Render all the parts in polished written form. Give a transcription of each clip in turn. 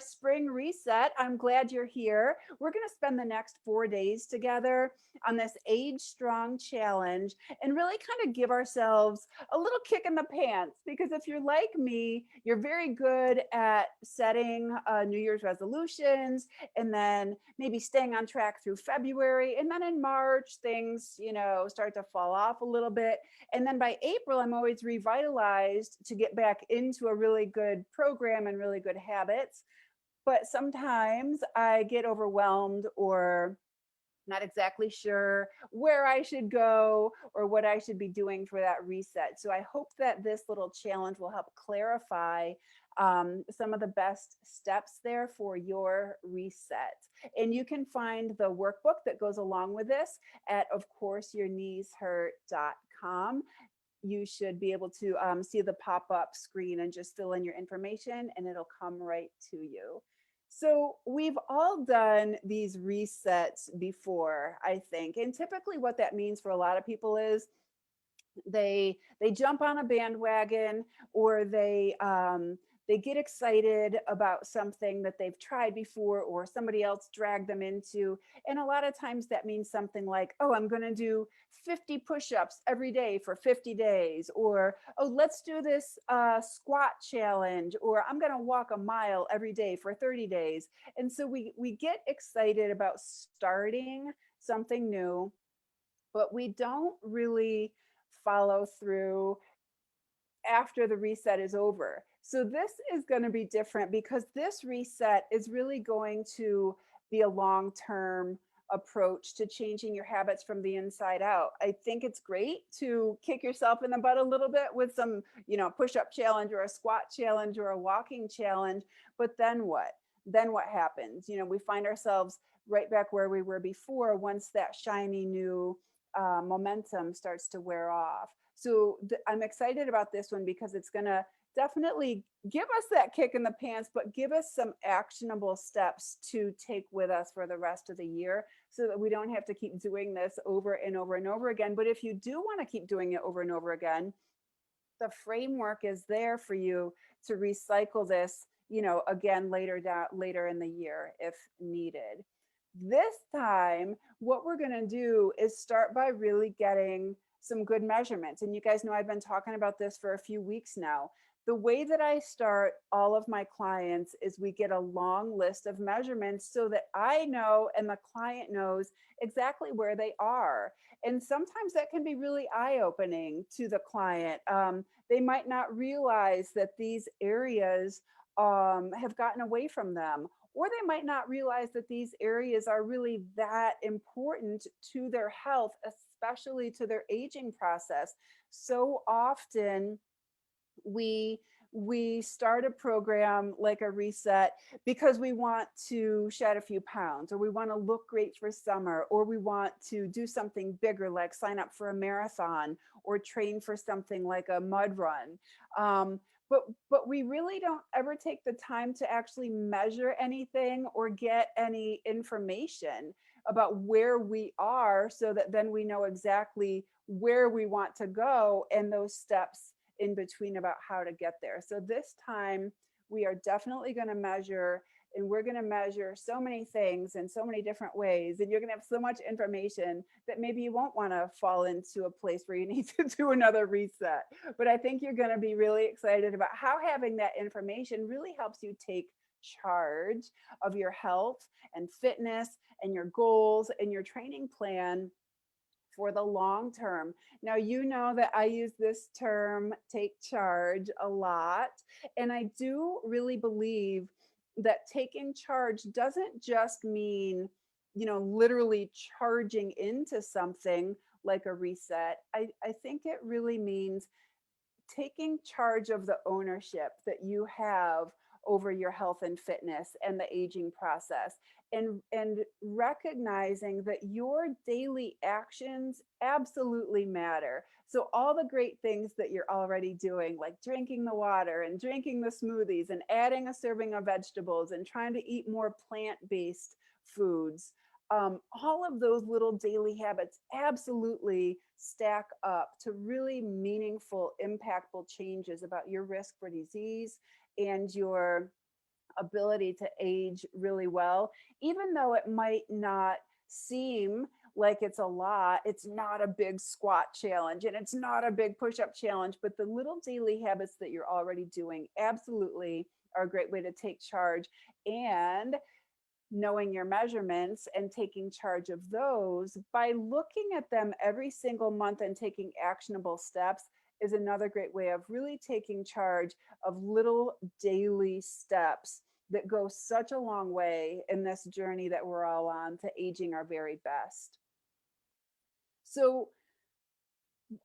spring reset. I'm glad you're here. We're going to spend the next 4 days together on this Age Strong challenge and really kind of give ourselves a little kick in the pants. Because if you're like me, you're very good at setting New Year's resolutions and then maybe staying on track through February. And then in March, things, start to fall off a little bit. And then by April, I'm always revitalized to get back into a really good program and really good habits. But sometimes I get overwhelmed or not exactly sure where I should go or what I should be doing for that reset. So I hope that this little challenge will help clarify some of the best steps there for your reset. And you can find the workbook that goes along with this at, of course, yourkneeshurt.com. You should be able to see the pop-up screen and just fill in your information and it'll come right to you. So we've all done these resets before, I think. And typically what that means for a lot of people is they jump on a bandwagon or they get excited about something that they've tried before or somebody else dragged them into. And a lot of times that means something like, oh, I'm going to do 50 push-ups every day for 50 days, or oh, let's do this squat challenge, or I'm going to walk a mile every day for 30 days. And so we get excited about starting something new, but we don't really follow through after the reset is over. So this is going to be different because this reset is really going to be a long-term approach to changing your habits from the inside out. I think it's great to kick yourself in the butt a little bit with some, push-up challenge or a squat challenge or a walking challenge, but then what? Then what happens? We find ourselves right back where we were before once that shiny new momentum starts to wear off. So I'm excited about this one because it's going to definitely give us that kick in the pants, but give us some actionable steps to take with us for the rest of the year so that we don't have to keep doing this over and over and over again. But if you do want to keep doing it over and over again, the framework is there for you to recycle this, again later in the year if needed. This time, what we're going to do is start by really getting some good measurements. And you guys know I've been talking about this for a few weeks now. The way that I start all of my clients is we get a long list of measurements so that I know and the client knows exactly where they are. And sometimes that can be really eye-opening to the client. They might not realize that these areas have gotten away from them, or they might not realize that these areas are really that important to their health, especially to their aging process. So often we start a program like a reset because we want to shed a few pounds, or we want to look great for summer, or we want to do something bigger like sign up for a marathon or train for something like a mud run. But we really don't ever take the time to actually measure anything or get any information about where we are so that then we know exactly where we want to go and those steps in between about how to get there. So this time we are definitely going to measure, and we're going to measure so many things in so many different ways, and you're going to have so much information that maybe you won't want to fall into a place where you need to do another reset. But I think you're going to be really excited about how having that information really helps you take charge of your health and fitness and your goals and your training plan for the long term. Now, you know that I use this term, take charge, a lot. And I do really believe that taking charge doesn't just mean, literally charging into something like a reset. I think it really means taking charge of the ownership that you have over your health and fitness and the aging process, and recognizing that your daily actions absolutely matter. So all the great things that you're already doing, like drinking the water and drinking the smoothies and adding a serving of vegetables and trying to eat more plant-based foods, all of those little daily habits absolutely stack up to really meaningful, impactful changes about your risk for disease and your ability to age really well, even though it might not seem like it's a lot. It's not a big squat challenge and it's not a big push up challenge, but the little daily habits that you're already doing absolutely are a great way to take charge. And knowing your measurements and taking charge of those by looking at them every single month and taking actionable steps is another great way of really taking charge of little daily steps that go such a long way in this journey that we're all on to aging our very best. So,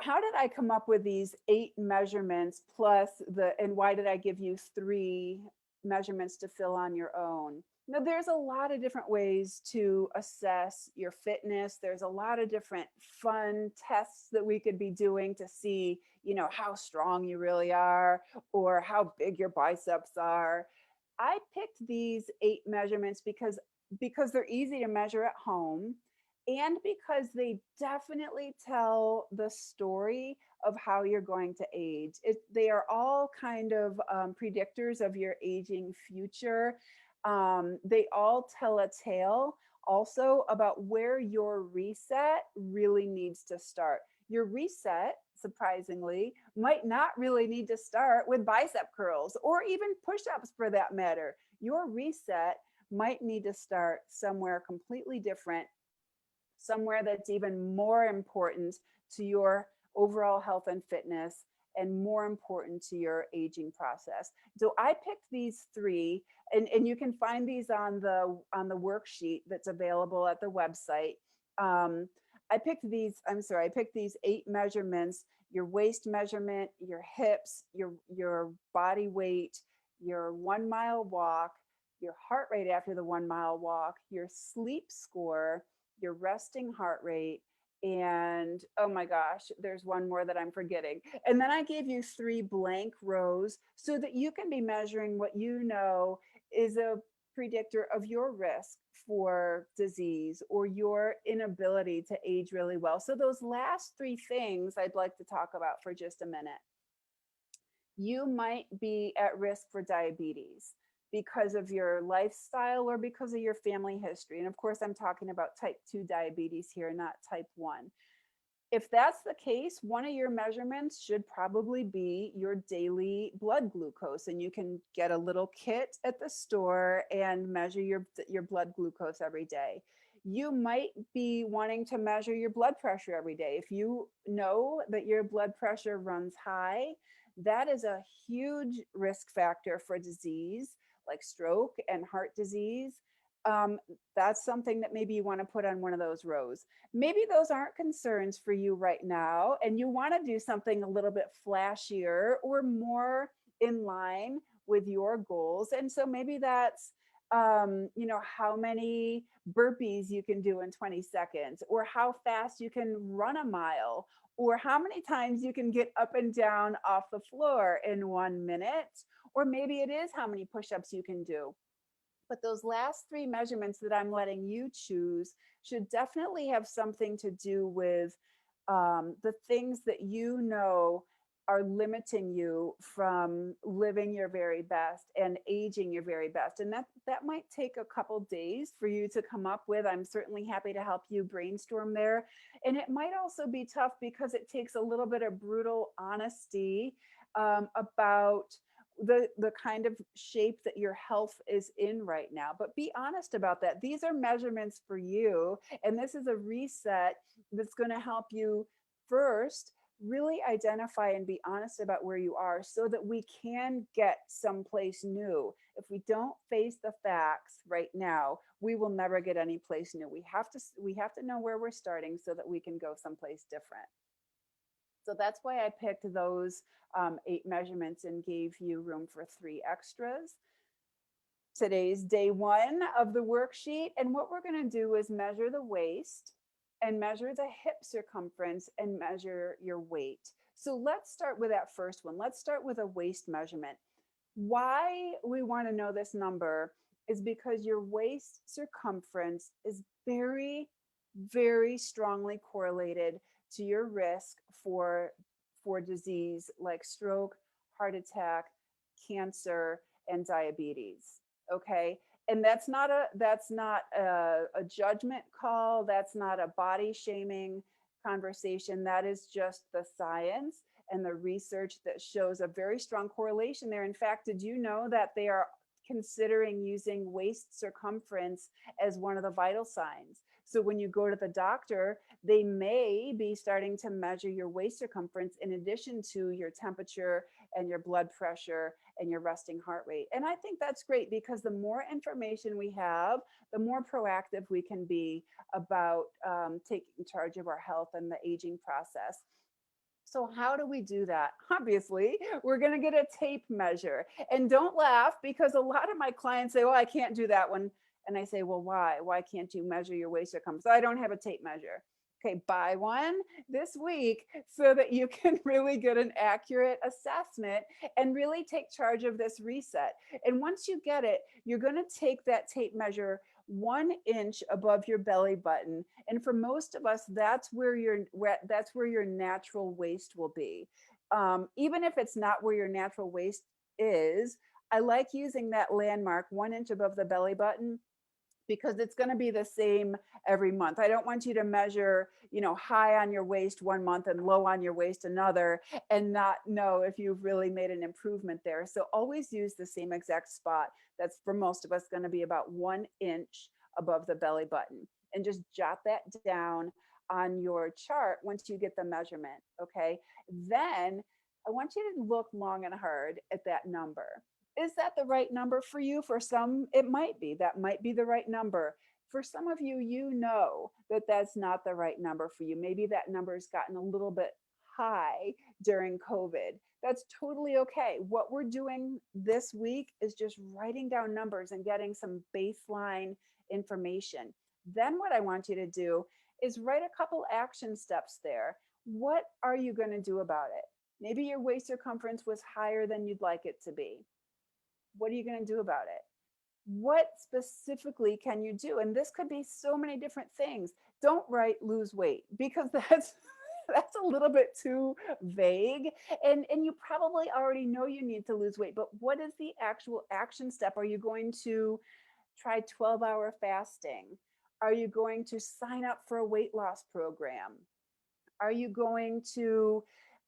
how did I come up with these 8 measurements plus and why did I give you 3 measurements to fill on your own? Now, there's a lot of different ways to assess your fitness. There's a lot of different fun tests that we could be doing to see, how strong you really are or how big your biceps are. I picked these 8 measurements because they're easy to measure at home and because they definitely tell the story of how you're going to age. They are all kind of predictors of your aging future. They all tell a tale also about where your reset really needs to start. Your reset, surprisingly, might not really need to start with bicep curls or even push ups for that matter. Your reset might need to start somewhere completely different, somewhere that's even more important to your overall health and fitness and more important to your aging process. So I picked these 3, and you can find these on the worksheet that's available at the website. I picked these 8 measurements: your waist measurement, your hips, your body weight, your 1 mile walk, your heart rate after the 1 mile walk, your sleep score, your resting heart rate, and oh my gosh, there's one more that I'm forgetting. And then I gave you 3 blank rows so that you can be measuring what you know is a predictor of your risk for disease or your inability to age really well. So, those last 3 things I'd like to talk about for just a minute. You might be at risk for diabetes because of your lifestyle or because of your family history. And of course, I'm talking about type 2 diabetes here, not type 1. If that's the case, one of your measurements should probably be your daily blood glucose. And you can get a little kit at the store and measure your blood glucose every day. You might be wanting to measure your blood pressure every day. If you know that your blood pressure runs high, that is a huge risk factor for disease like stroke and heart disease. Um, that's something that maybe you want to put on one of those rows. Maybe those aren't concerns for you right now, and you want to do something a little bit flashier or more in line with your goals. And so maybe that's, how many burpees you can do in 20 seconds, or how fast you can run a mile, or how many times you can get up and down off the floor in 1 minute, or maybe it is how many push ups you can do. But those last 3 measurements that I'm letting you choose should definitely have something to do with the things that you know are limiting you from living your very best and aging your very best. And that might take a couple days for you to come up with. I'm certainly happy to help you brainstorm there. And it might also be tough because it takes a little bit of brutal honesty about the kind of shape that your health is in right now. But be honest about that. These are measurements for you, and this is a reset that's going to help you first really identify and be honest about where you are so that we can get someplace new. If we don't face the facts right now, we will never get any place new. We have to know where we're starting so that we can go someplace different. So that's why I picked those 8 measurements and gave you room for 3 extras. Today's day 1 of the worksheet. And what we're going to do is measure the waist and measure the hip circumference and measure your weight. So let's start with that first one. Let's start with a waist measurement. Why we want to know this number is because your waist circumference is very, very strongly correlated to your risk for disease like stroke, heart attack, cancer, and diabetes. Okay. And that's not a judgment call. That's not a body shaming conversation. That is just the science and the research that shows a very strong correlation there. In fact, did you know that they are considering using waist circumference as one of the vital signs? So when you go to the doctor, they may be starting to measure your waist circumference in addition to your temperature and your blood pressure and your resting heart rate. And I think that's great because the more information we have, the more proactive we can be about taking charge of our health and the aging process. So, how do we do that? Obviously, we're going to get a tape measure. And don't laugh because a lot of my clients say, well, I can't do that one. And I say, well, why? Why can't you measure your waist circumference? So I don't have a tape measure. Okay, buy one this week so that you can really get an accurate assessment and really take charge of this reset. And once you get it, you're going to take that tape measure 1 inch above your belly button, and for most of us that's where your natural waist will be. Even if it's not where your natural waist is, I like using that landmark 1 inch above the belly button because it's going to be the same every month. I don't want you to measure, high on your waist 1 month and low on your waist another and not know if you've really made an improvement there. So always use the same exact spot. That's for most of us going to be about 1 inch above the belly button. And just jot that down on your chart once you get the measurement. Okay. Then I want you to look long and hard at that number. Is that the right number for you? For some, it might be. That might be the right number. For some of you, you know that that's not the right number for you. Maybe that number has gotten a little bit high during COVID. That's totally okay. What we're doing this week is just writing down numbers and getting some baseline information. Then, what I want you to do is write a couple action steps there. What are you going to do about it? Maybe your waist circumference was higher than you'd like it to be. What are you going to do about it? What specifically can you do? And this could be so many different things. Don't write lose weight because that's a little bit too vague, and you probably already know you need to lose weight, but what is the actual action step? Are you going to try 12-hour fasting? Are you going to sign up for a weight loss program? Are you going to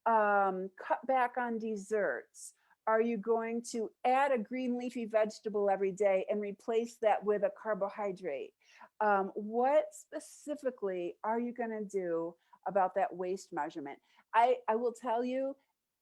cut back on desserts? Are you going to add a green leafy vegetable every day and replace that with a carbohydrate? What specifically are you going to do about that waist measurement? I will tell you,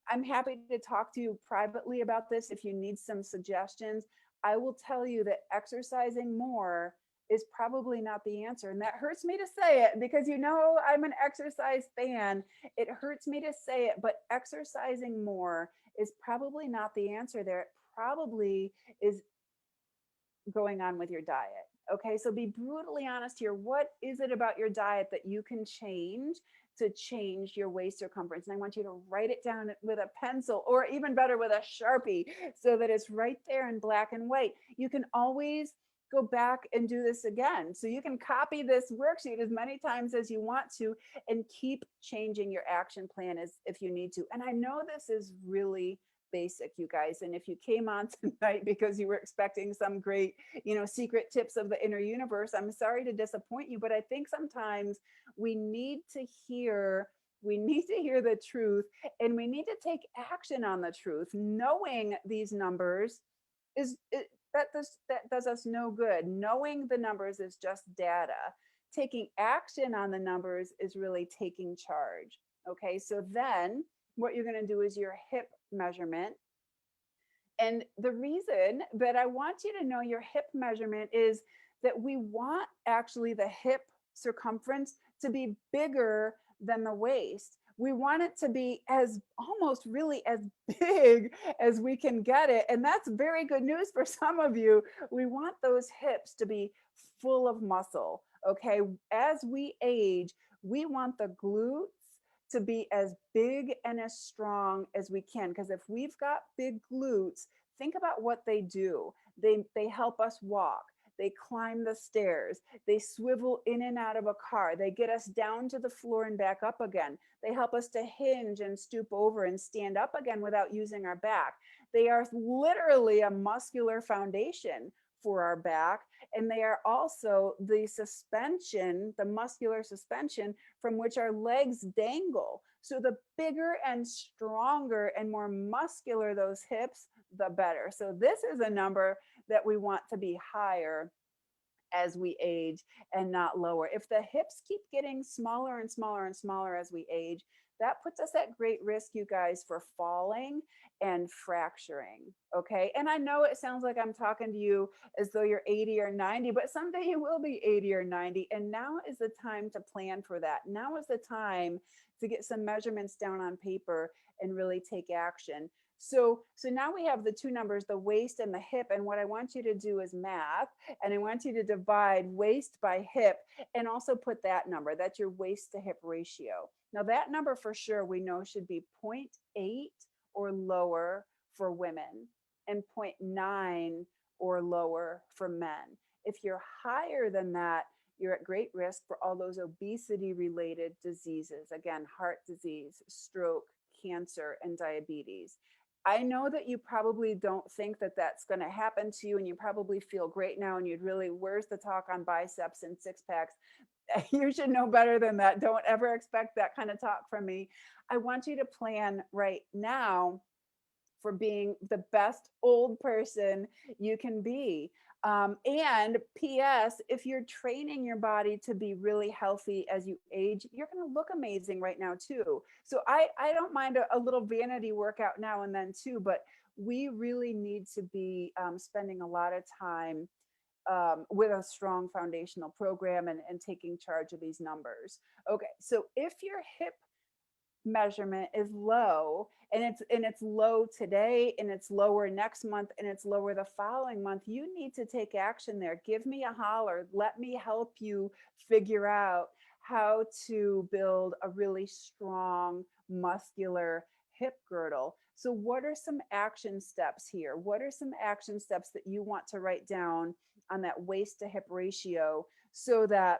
I'm happy to talk to you privately about this if you need some suggestions. I will tell you that exercising more is probably not the answer. And that hurts me to say it because I'm an exercise fan. It hurts me to say it, but exercising more is probably not the answer there. It probably is going on with your diet. Okay, so be brutally honest here. What is it about your diet that you can change to change your waist circumference? And I want you to write it down with a pencil, or even better, with a Sharpie, so that it's right there in black and white. You can always go back and do this again. So you can copy this worksheet as many times as you want to and keep changing your action plan as if you need to. And I know this is really basic, you guys. And if you came on tonight because you were expecting some great, secret tips of the inner universe, I'm sorry to disappoint you, but I think sometimes we need to hear the truth, and we need to take action on the truth. Knowing these numbers is it, that does us no good. Knowing the numbers is just data. Taking action on the numbers is really taking charge. Okay, so then what you're going to do is your hip measurement. And the reason that I want you to know your hip measurement is that we want actually the hip circumference to be bigger than the waist. We want it to be as almost really as big as we can get it. And that's very good news for some of you. We want those hips to be full of muscle. Okay. As we age, we want the glutes to be as big and as strong as we can. Because if we've got big glutes, think about what they do. They help us walk. They climb the stairs. They swivel in and out of a car. They get us down to the floor and back up again. They help us to hinge and stoop over and stand up again without using our back. They are literally a muscular foundation for our back. And they are also the suspension, the muscular suspension from which our legs dangle. So the bigger and stronger and more muscular those hips, the better. So this is a number that we want to be higher as we age and not lower. If the hips keep getting smaller and smaller and smaller as we age, that puts us at great risk, you guys, for falling and fracturing. Okay. And I know it sounds like I'm talking to you as though you're 80 or 90, but someday you will be 80 or 90. And now is the time to plan for that. Now is the time to get some measurements down on paper and really take action. So now we have the two numbers, the waist and the hip. And what I want you to do is math. And I want you to divide waist by hip and also put that number. That's your waist to hip ratio. Now, that number for sure we know should be 0.8 or lower for women and 0.9 or lower for men. If you're higher than that, you're at great risk for all those obesity related diseases. Again, heart disease, stroke, cancer, and diabetes. I know that you probably don't think that that's going to happen to you, and you probably feel great now, and you'd really, where's the talk on biceps and six packs? You should know better than that. Don't ever expect that kind of talk from me. I want you to plan right now for being the best old person you can be. And P.S., if you're training your body to be really healthy as you age, you're going to look amazing right now too. So I don't mind a little vanity workout now and then too, but we really need to be spending a lot of time with a strong foundational program and taking charge of these numbers. Okay, so if your hip measurement is low and it's low today and it's lower next month and it's lower the following month, you need to take action there. Give me a holler. Let me help you figure out how to build a really strong muscular hip girdle. So what are some action steps here? What are some action steps that you want to write down on that waist to hip ratio so that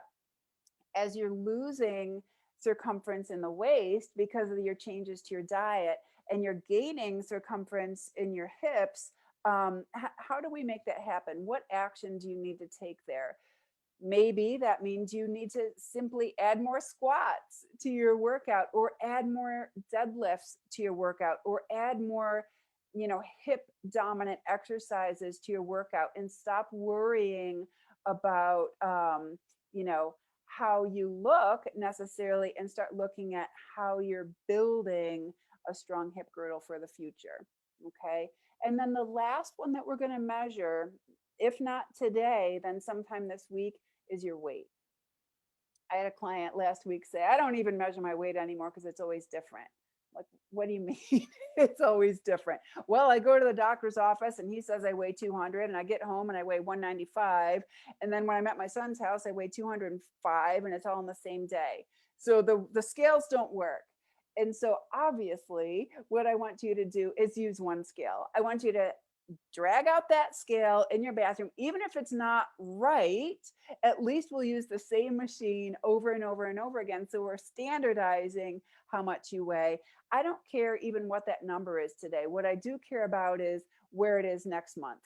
as you're losing circumference in the waist because of your changes to your diet and you're gaining circumference in your hips, how do we make that happen? What action do you need to take there? Maybe that means you need to simply add more squats to your workout or add more deadlifts to your workout or add more hip dominant exercises to your workout and stop worrying about you know how you look necessarily and start looking at how you're building a strong hip girdle for the future. Okay. And then the last one that we're going to measure, if not today, then sometime this week, is your weight. I had a client last week say, I don't even measure my weight anymore because it's always different. Like, what do you mean? It's always different. Well, I go to the doctor's office and he says I weigh 200 and I get home and I weigh 195. And then when I'm at my son's house, I weigh 205 and it's all in the same day. So the scales don't work. And so obviously what I want you to do is use one scale. I want you to drag out that scale in your bathroom, even if it's not right, at least we'll use the same machine over and over and over again. So we're standardizing how much you weigh. I don't care even what that number is today. What I do care about is where it is next month.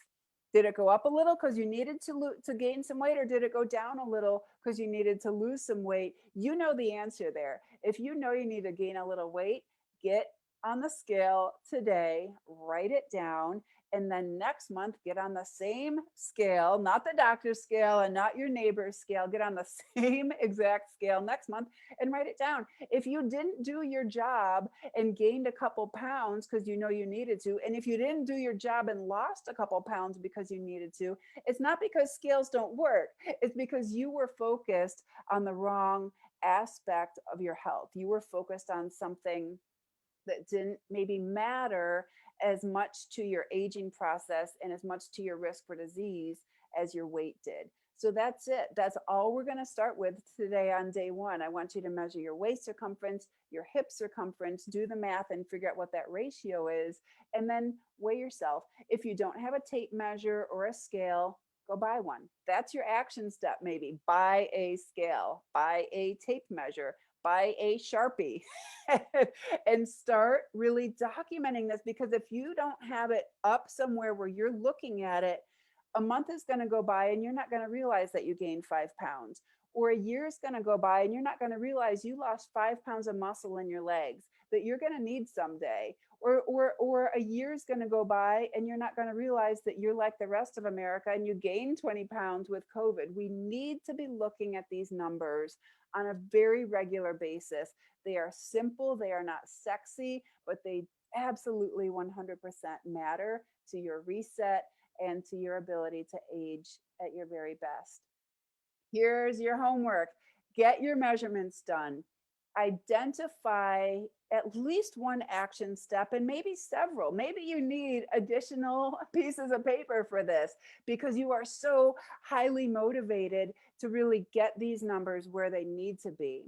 Did it go up a little because you needed to gain some weight, or did it go down a little because you needed to lose some weight? You know the answer there. If you know you need to gain a little weight, get on the scale today, write it down, and then next month get on the same scale, not the doctor's scale and not your neighbor's scale, get on the same exact scale next month and write it down. If you didn't do your job and gained a couple pounds because you know you needed to, and if you didn't do your job and lost a couple pounds because you needed to, it's not because scales don't work. It's because you were focused on the wrong aspect of your health. You were focused on something that didn't maybe matter as much to your aging process and as much to your risk for disease as your weight did. So that's it. That's all we're going to start with today on day one. I want you to measure your waist circumference, your hip circumference, do the math and figure out what that ratio is, and then weigh yourself. If you don't have a tape measure or a scale, go buy one. That's your action step, maybe. Buy a scale, buy a tape measure, buy a Sharpie and start really documenting this, because if you don't have it up somewhere where you're looking at it a month is going to go by and you're not going to realize that you gained 5 pounds. Or a year is going to go by and you're not going to realize you lost 5 pounds of muscle in your legs that you're going to need someday. Or a year is going to go by and you're not going to realize that you're like the rest of America and you gained 20 pounds with COVID. We need to be looking at these numbers on a very regular basis. They are simple, they are not sexy, but they absolutely 100% matter to your reset and to your ability to age at your very best. Here's your homework. Get your measurements done. Identify at least one action step and maybe several. Maybe you need additional pieces of paper for this because you are so highly motivated to really get these numbers where they need to be.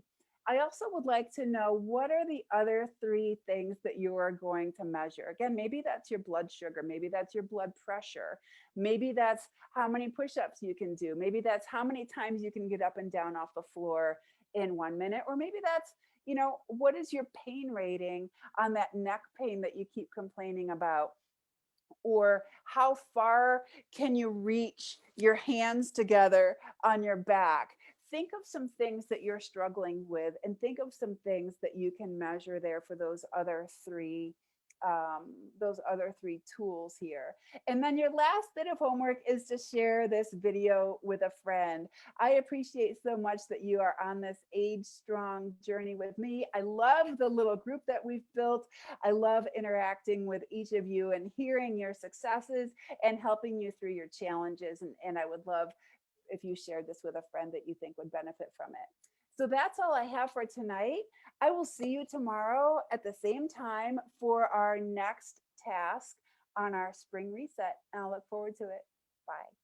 I also would like to know, what are the other three things that you are going to measure? Again, maybe that's your blood sugar, maybe that's your blood pressure, maybe that's how many push-ups you can do, maybe that's how many times you can get up and down off the floor in 1 minute, or maybe that's, what is your pain rating on that neck pain that you keep complaining about? Or how far can you reach your hands together on your back? Think of some things that you're struggling with and think of some things that you can measure there for those other three tools here. And then your last bit of homework is to share this video with a friend. I appreciate so much that you are on this Age Strong journey with me. I love the little group that we've built. I love interacting with each of you and hearing your successes and helping you through your challenges. And I would love if you shared this with a friend that you think would benefit from it. So that's all I have for tonight. I will see you tomorrow at the same time for our next task on our spring reset. And I'll look forward to it. Bye.